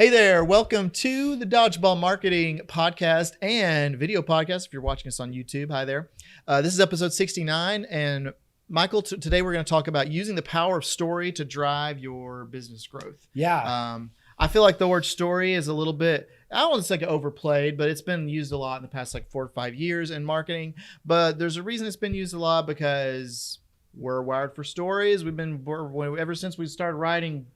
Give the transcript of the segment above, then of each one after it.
Hey there, welcome to the Dodgeball Marketing Podcast and video podcast. If you're watching us on YouTube, hi there. This is episode 69, and Michael, today we're going to talk about using the power of story to drive your business growth. Yeah. I feel like the word story is a little bit, I don't want to say overplayed, but it's been used a lot in the past 4 or 5 years in marketing. But there's a reason it's been used a lot, because we're wired for stories. Ever since we started writing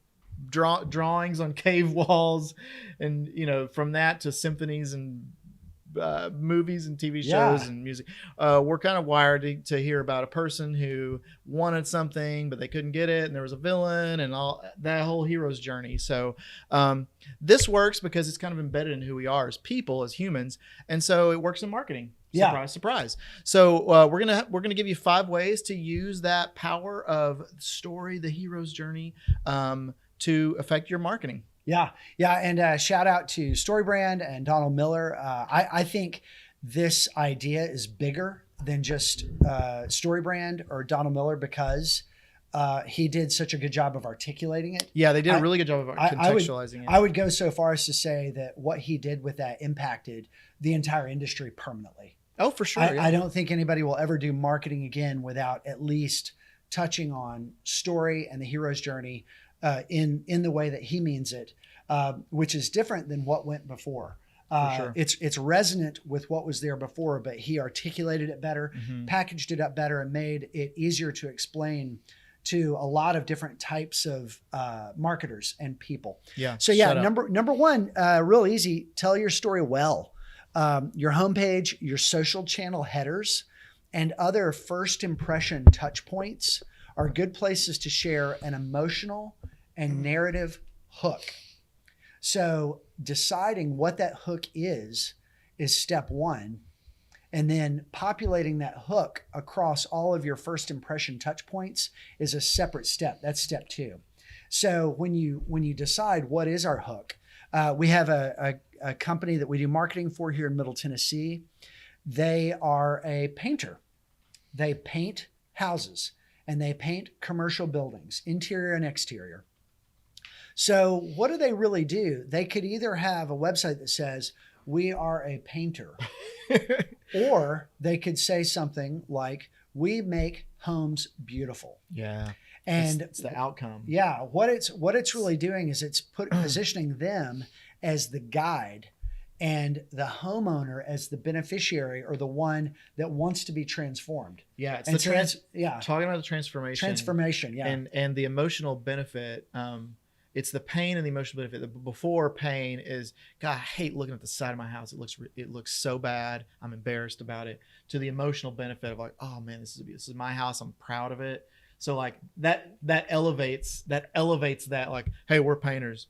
drawings on cave walls, and from that to symphonies and movies and TV shows and music, we're kind of wired to hear about a person who wanted something but they couldn't get it, and there was a villain and all that whole hero's journey. So this works because it's kind of embedded in who we are as people, as humans, and so it works in marketing. Surprise, surprise. So we're gonna give you 5 ways to use that power of story, the hero's journey, to affect your marketing. Yeah. And shout out to StoryBrand and Donald Miller. I think this idea is bigger than just StoryBrand or Donald Miller, because he did such a good job of articulating it. Yeah, they did a really good job of contextualizing it. I would go so far as to say that what he did with that impacted the entire industry permanently. Oh, for sure. I don't think anybody will ever do marketing again without at least touching on story and the hero's journey in the way that he means it, which is different than what went before. Sure. It's resonant with what was there before, but he articulated it better, packaged it up better, and made it easier to explain to a lot of different types of marketers and people. Yeah. So yeah, number one, real easy. Tell your story well. Your homepage, your social channel headers, and other first impression touch points are good places to share an emotional and narrative hook. So deciding what that hook is step one. And then populating that hook across all of your first impression touch points is a separate step. That's step 2. So when you decide what is our hook, we have a company that we do marketing for here in Middle Tennessee. They are a painter. They paint houses and they paint commercial buildings, interior and exterior. So what do they really do? They could either have a website that says, "We are a painter," or they could say something like, "We make homes beautiful." Yeah. And it's the outcome. Yeah. What it's really doing is it's positioning them as the guide and the homeowner as the beneficiary, or the one that wants to be transformed. Yeah. It's talking about the transformation. Transformation. Yeah. And the emotional benefit. It's the pain and the emotional benefit. The before pain is, God, I hate looking at the side of my house. It looks so bad. I'm embarrassed about it. To the emotional benefit of oh man, this is my house. I'm proud of it. So that elevates that, hey, we're painters.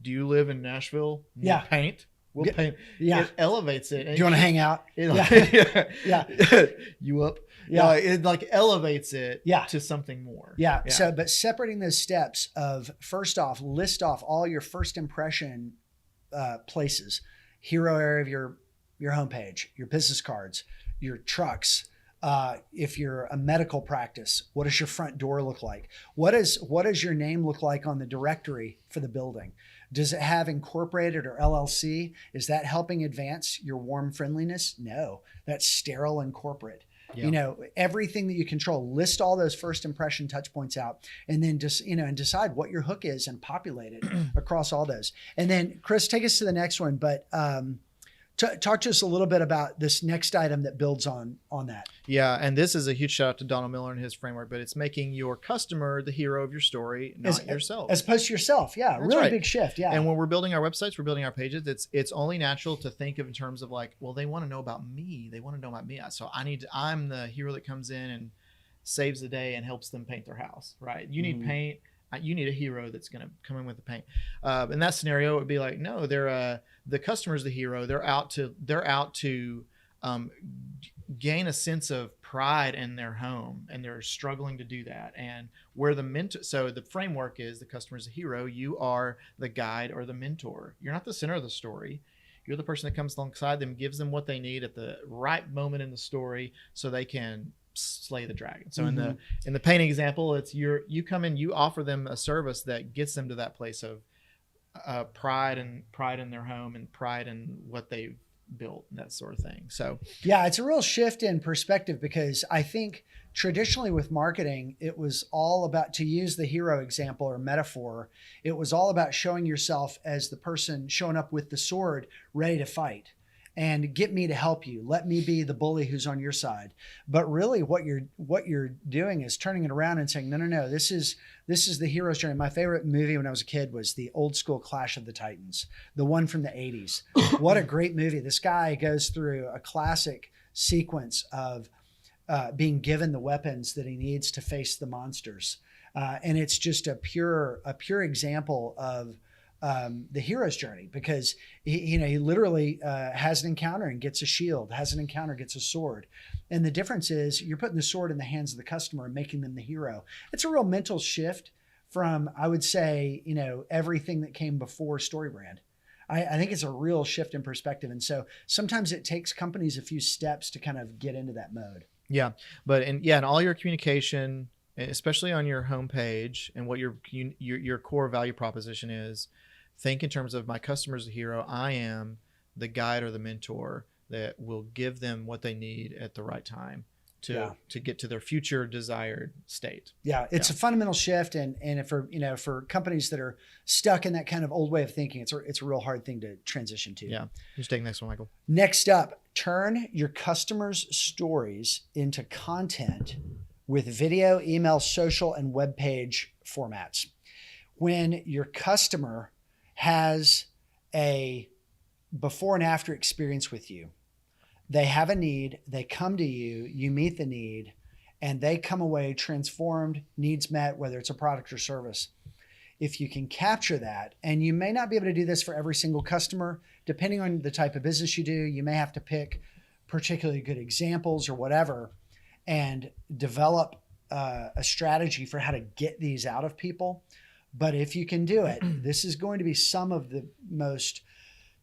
Do you live in Nashville? Yeah. Paint. We'll paint. Yeah. It elevates it. Do you want to hang out? Yeah. You up? Yeah. It elevates it to something more. Yeah. So, but separating those steps of, first off, list off all your first impression places, hero area of your homepage, your business cards, your trucks. If you're a medical practice, what does your front door look like? What does your name look like on the directory for the building? Does it have incorporated or LLC? Is that helping advance your warm friendliness? No, that's sterile and corporate. Yeah. Everything that you control, list all those first impression touch points out, and then just, and decide what your hook is and populate it across all those. And then Chris, take us to the next one, but talk to us a little bit about this next item that builds on that. Yeah, and this is a huge shout out to Donald Miller and his framework, but it's making your customer the hero of your story, not yourself. As opposed to yourself. Yeah, that's really right. Big shift. Yeah. And when we're building our websites, we're building our pages, it's only natural to think of in terms of well, they want to know about me. They want to know about me. So I'm the hero that comes in and saves the day and helps them paint their house, right? You need paint. You need a hero that's going to come in with the paint. In that scenario, it would be no, they're the customer's the hero. They're out to gain a sense of pride in their home, and they're struggling to do that. And where the mentor, so the framework is the customer's the hero. You are the guide or the mentor. You're not the center of the story. You're the person that comes alongside them, gives them what they need at the right moment in the story, so they can slay the dragon. So in the painting example, it's you come in, you offer them a service that gets them to that place of pride in their home and pride in what they've built, that sort of thing. So Yeah, it's a real shift in perspective because I think traditionally with marketing, it was all about, to use the hero example or metaphor, it was all about showing yourself as the person showing up with the sword, ready to fight. And get me to help you. Let me be the bully who's on your side. But really, what you're doing is turning it around and saying, no, no, no. This is the hero's journey. My favorite movie when I was a kid was the old school Clash of the Titans, the one from the '80s. What a great movie! This guy goes through a classic sequence of being given the weapons that he needs to face the monsters, and it's just a pure example of the hero's journey, because he literally has an encounter and gets a shield, has an encounter, gets a sword. And the difference is you're putting the sword in the hands of the customer and making them the hero. It's a real mental shift from, I would say, everything that came before StoryBrand. I think it's a real shift in perspective. And so sometimes it takes companies a few steps to kind of get into that mode. Yeah. But in all your communication, especially on your homepage and what your core value proposition is, think in terms of my customer's a hero. I am the guide or the mentor that will give them what they need at the right time to get to their future desired state. Yeah, it's a fundamental shift, and for companies that are stuck in that kind of old way of thinking, it's a real hard thing to transition to. Yeah. Who's taking the next one, Michael? Next up, turn your customers' stories into content with video, email, social, and web page formats. When your customer has a before and after experience with you, they have a need, they come to you, you meet the need, and they come away transformed, needs met, whether it's a product or service. If you can capture that, and you may not be able to do this for every single customer, depending on the type of business you do, you may have to pick particularly good examples or whatever, and develop a strategy for how to get these out of people. But if you can do it, this is going to be some of the most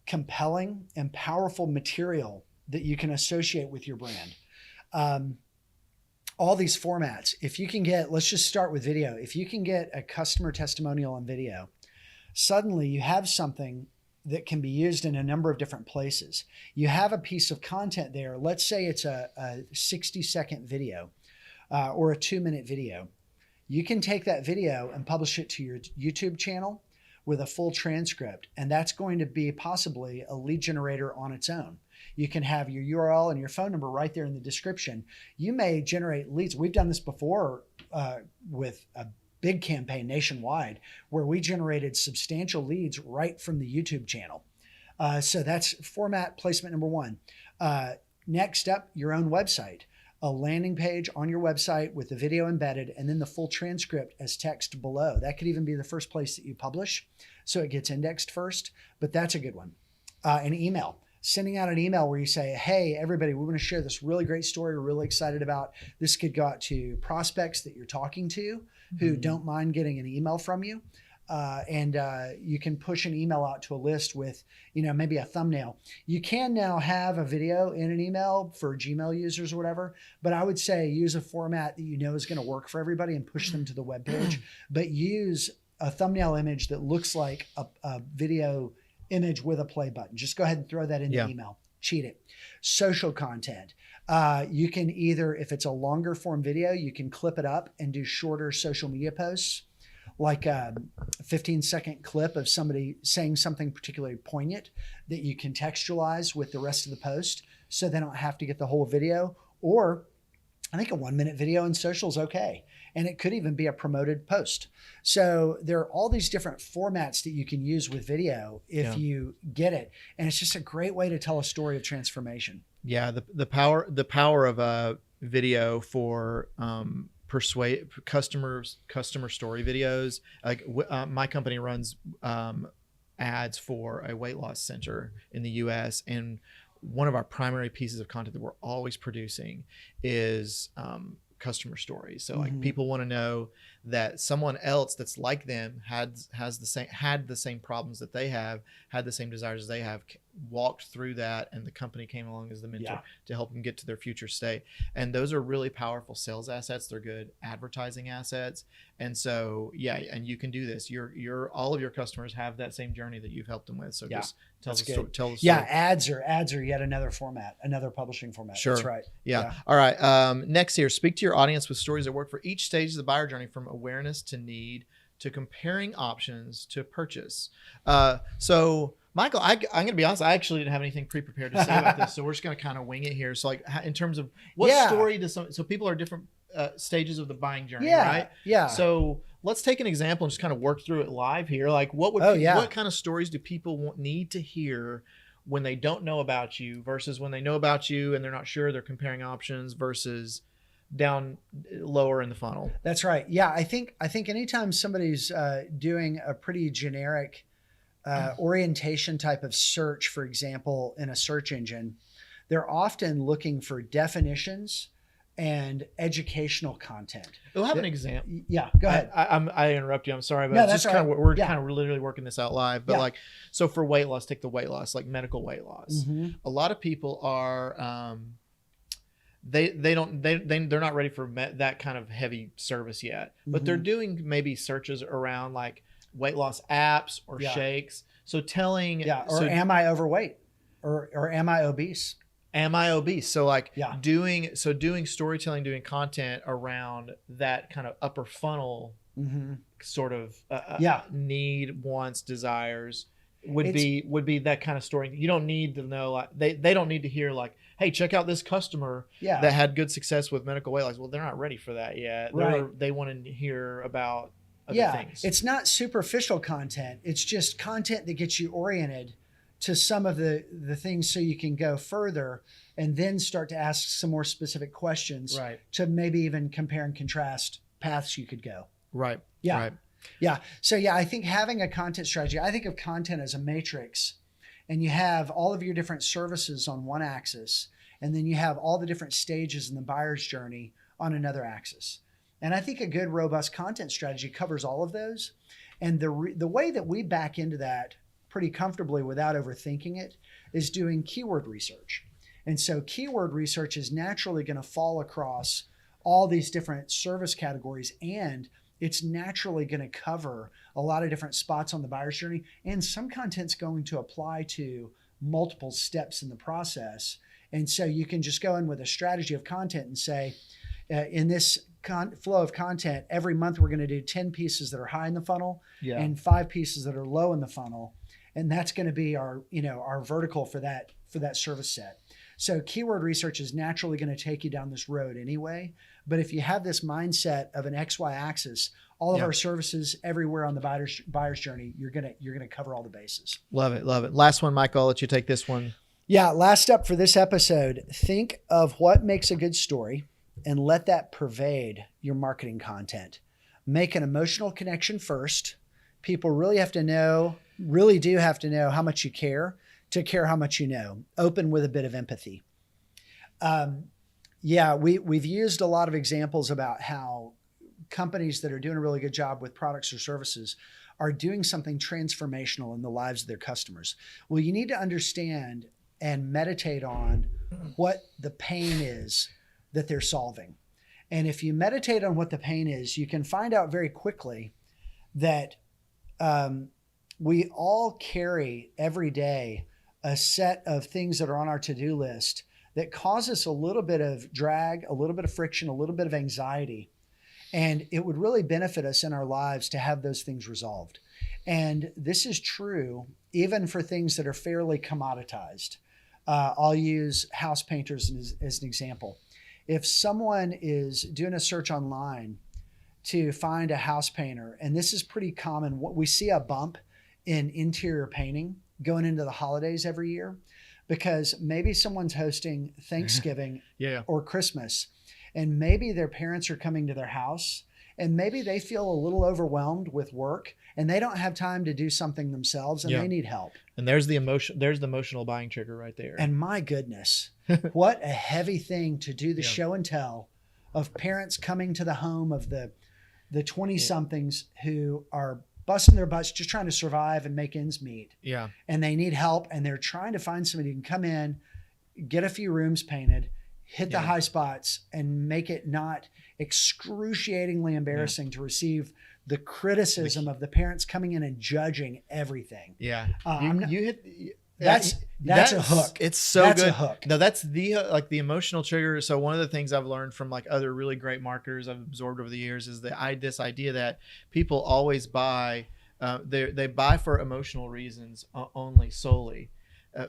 compelling and powerful material that you can associate with your brand. All these formats, if you can get, let's just start with video. If you can get a customer testimonial on video, suddenly you have something that can be used in a number of different places. You have a piece of content there. Let's say it's a 60-second video or a 2-minute video. You can take that video and publish it to your YouTube channel with a full transcript, and that's going to be possibly a lead generator on its own. You can have your URL and your phone number right there in the description. You may generate leads. We've done this before with a big campaign nationwide where we generated substantial leads right from the YouTube channel. So that's format placement number one. Next up, your own website. A landing page on your website with the video embedded and then the full transcript as text below. That could even be the first place that you publish, so it gets indexed first, but that's a good one. An email. Sending out an email where you say, hey, everybody, we want to share this really great story we're really excited about. This could go out to prospects that you're talking to who don't mind getting an email from you. And you can push an email out to a list with, maybe a thumbnail. You can now have a video in an email for Gmail users or whatever, but I would say use a format that is going to work for everybody and push them to the web page, but use a thumbnail image that looks like a video image with a play button. Just go ahead and throw that in the email. Cheat it. Social content. You can either, if it's a longer form video, you can clip it up and do shorter social media posts, like a 15-second clip of somebody saying something particularly poignant that you contextualize with the rest of the post so they don't have to get the whole video. Or I think a 1-minute video in social is okay. And it could even be a promoted post. So there are all these different formats that you can use with video if you get it. And it's just a great way to tell a story of transformation. Yeah, the power of a video for persuade customer story videos. Like my company runs ads for a weight loss center in the US, and one of our primary pieces of content that we're always producing is customer stories. So like people want to know that someone else that's like them had the same problems that they have, had the same desires as they have, walked through that, and the company came along as the mentor to help them get to their future state. And those are really powerful sales assets. They're good advertising assets. And so, and you can do this. All of your customers have that same journey that you've helped them with. So just tell the story. Yeah, ads are yet another format, another publishing format. Sure. That's right. Yeah. All right. Next here, speak to your audience with stories that work for each stage of the buyer journey, from awareness to need to comparing options to purchase. So Michael, I'm going to be honest, I actually didn't have anything pre-prepared to say about this. So we're just going to kind of wing it here. So like in terms of what story does so people are different stages of the buying journey, right? Yeah. So let's take an example and just kind of work through it live here. Like what kind of stories do people need to hear when they don't know about you versus when they know about you and they're not sure, they're comparing options versus down lower in the funnel? That's right. Yeah. I think anytime somebody's doing a pretty generic orientation type of search, for example, in a search engine, they're often looking for definitions and educational content. We'll have an example. Yeah, go ahead. I interrupt you. I'm sorry, but no, it's just kind of we're kind of literally working this out live. But like, so for weight loss, take the weight loss, like medical weight loss. Mm-hmm. A lot of people are they're not ready for that kind of heavy service yet, but they're doing maybe searches around like weight loss apps or shakes. So am I overweight or am I obese? Am I obese? So like doing storytelling, doing content around that kind of upper funnel sort of need, wants, desires would be that kind of story. You don't need to know, like they don't need to hear like, hey, check out this customer that had good success with medical weight loss. Well, they're not ready for that yet. Right. They want to hear about other things. It's not superficial content. It's just content that gets you oriented to some of the things so you can go further and then start to ask some more specific questions to maybe even compare and contrast paths you could go. Right. Yeah. Right. Yeah. So I think having a content strategy, I think of content as a matrix, and you have all of your different services on one axis, and then you have all the different stages in the buyer's journey on another axis. And I think a good, robust content strategy covers all of those. And the way that we back into that pretty comfortably without overthinking it is doing keyword research. And so keyword research is naturally going to fall across all these different service categories, and it's naturally going to cover a lot of different spots on the buyer's journey. And some content's going to apply to multiple steps in the process. And so you can just go in with a strategy of content and say, in this flow of content, every month we're going to do 10 pieces that are high in the funnel and 5 pieces that are low in the funnel. And that's going to be our vertical for that service set. So keyword research is naturally going to take you down this road anyway. But if you have this mindset of an XY axis, all of our services everywhere on the buyer's journey, you're gonna cover all the bases. Love it, love it. Last one, Michael, I'll let you take this one. Yeah, last up for this episode, think of what makes a good story and let that pervade your marketing content. Make an emotional connection first. People really do have to know how much you care to care how much you know. Open with a bit of empathy. We've used a lot of examples about how companies that are doing a really good job with products or services are doing something transformational in the lives of their customers. Well, you need to understand and meditate on what the pain is that they're solving. And if you meditate on what the pain is, you can find out very quickly that we all carry every day a set of things that are on our to-do list that cause us a little bit of drag, a little bit of friction, a little bit of anxiety. And it would really benefit us in our lives to have those things resolved. And this is true even for things that are fairly commoditized. I'll use house painters as an example. If someone is doing a search online to find a house painter, and this is pretty common, we see a bump in interior painting going into the holidays every year, because maybe someone's hosting Thanksgiving or Christmas, and maybe their parents are coming to their house, and maybe they feel a little overwhelmed with work and they don't have time to do something themselves, and they need help. And there's the emotional buying trigger right there. And my goodness, what a heavy thing to do the show and tell of parents coming to the home of the the 20 somethings who are busting their butts just trying to survive and make ends meet. Yeah. And they need help, and they're trying to find somebody who can come in, get a few rooms painted, hit the high spots, and make it not excruciatingly embarrassing to receive the criticism of the parents coming in and judging everything. Yeah. You hit that's a hook. It's so that's good. a hook. No, that's the like the emotional trigger. So one of the things I've learned from like other really great marketers I've absorbed over the years is this idea that people always buy. They buy for emotional reasons only solely.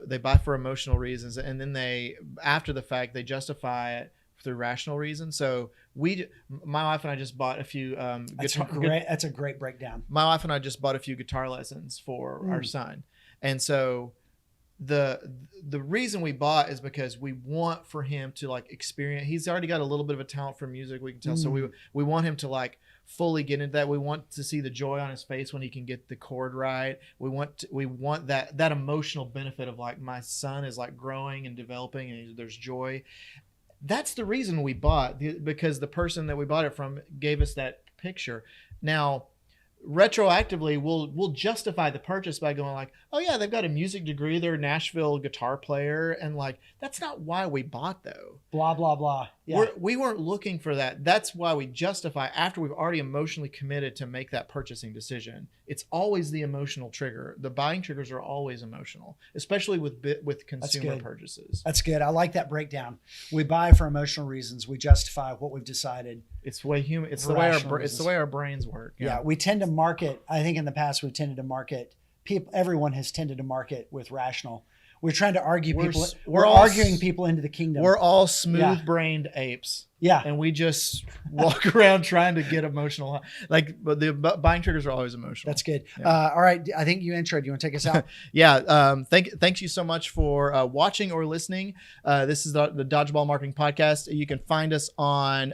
They buy for emotional reasons, and then after the fact they justify it through rational reasons. So my wife and I just bought a few That's a great breakdown. My wife and I just bought a few guitar lessons for our son, and so the reason we bought is because we want for him to like experience. He's already got a little bit of a talent for music, we can tell. So we want him to like fully get into that. We want to see the joy on his face when he can get the chord right. We want that emotional benefit of like my son is like growing and developing and there's joy. That's the reason we bought, because the person that we bought it from gave us that picture. Now, retroactively, we'll justify the purchase by going like, oh yeah, they've got a music degree, they're a Nashville guitar player, and like that's not why we bought though. Blah blah blah. Yeah. We weren't looking for that. That's why we justify after we've already emotionally committed to make that purchasing decision. It's always the emotional trigger. The buying triggers are always emotional, especially with consumer purchases. That's good. I like that breakdown. We buy for emotional reasons. We justify what we've decided. It's the way it's the way our brains work. Yeah, we tend to market. I think in the past we've tended to market. Everyone has tended to market with rational. We're trying to argue people. We're arguing people into the kingdom. We're all smooth-brained apes. Yeah, and we just walk around trying to get emotional. But the buying triggers are always emotional. That's good. Yeah. All right, I think you introed. You want to take us out? Yeah. Thanks you so much for watching or listening. This is the Dodgeball Marketing Podcast. You can find us on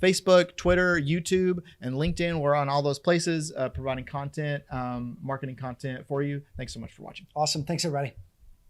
Facebook, Twitter, YouTube, and LinkedIn. We're on all those places, providing content, marketing content for you. Thanks so much for watching. Awesome. Thanks, everybody.